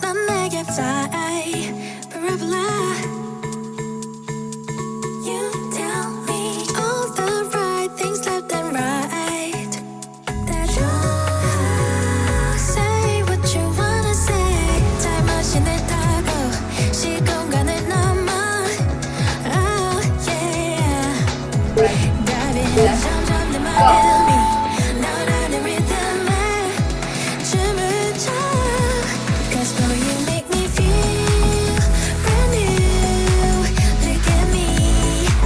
넌 내게 fly parabola. You tell me all the right things left and right. That you say what you wanna say. Time machine을 타고 시공간을 넘어. Oh yeah. Diving 점점 더 마음이 너라는 리듬에 춤을 춰. Cause boy you make me feel brand new. Look at me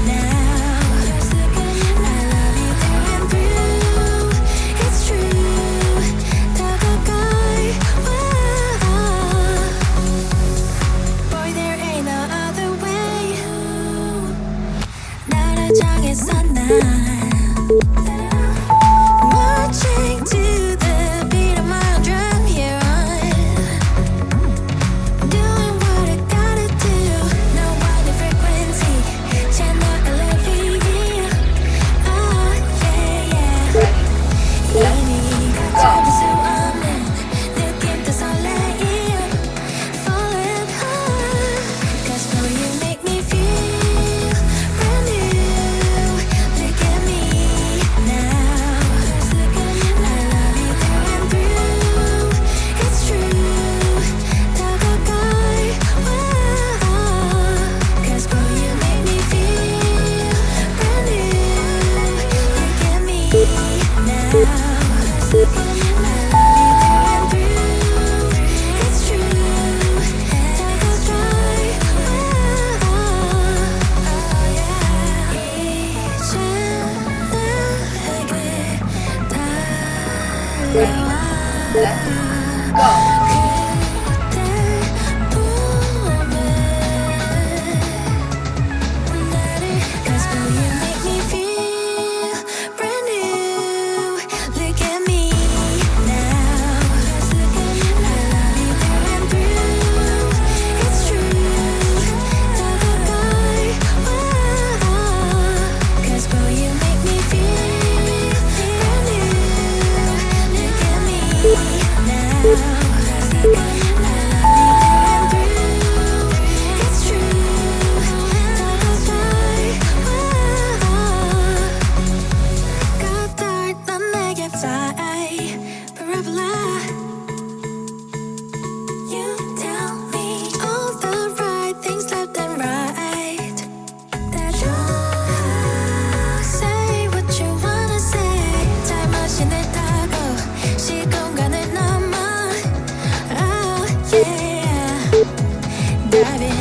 now. I love you through and through. It's true. 더 가까이 와. Boy there ain't no other way. 나를 정했어 난. Marching to the beat of my drum here on. Doing what I gotta do. No other frequency. Channel elevate. Oh yeah yeah. 이미가 잡을 수 없는 느낌도 설레임. Falling hard. Cause boy you make me feel brand new. Look at me now. I love you through and through. It's true. 더 가까이 와. Cause boy you make me feel brand new. Look at me now. I love you through and through. It's true. 더 가까이 와. Oh yeah. 이제 나에게 달려와. 그대 품에 나를. Cause boy you make me feel brand new. Look at me now. I love you through and through. It's true. 더 가까이 와. Cause boy you make me feel brand new. Look at me now. I love you through and through. It's true. 더 가까이 와. 가달 넌 내게 fly parabola. You tell me all the right things left and right. That you say what you wanna say. Time machine을 타고 시공간을 넘어. Oh yeah. Diving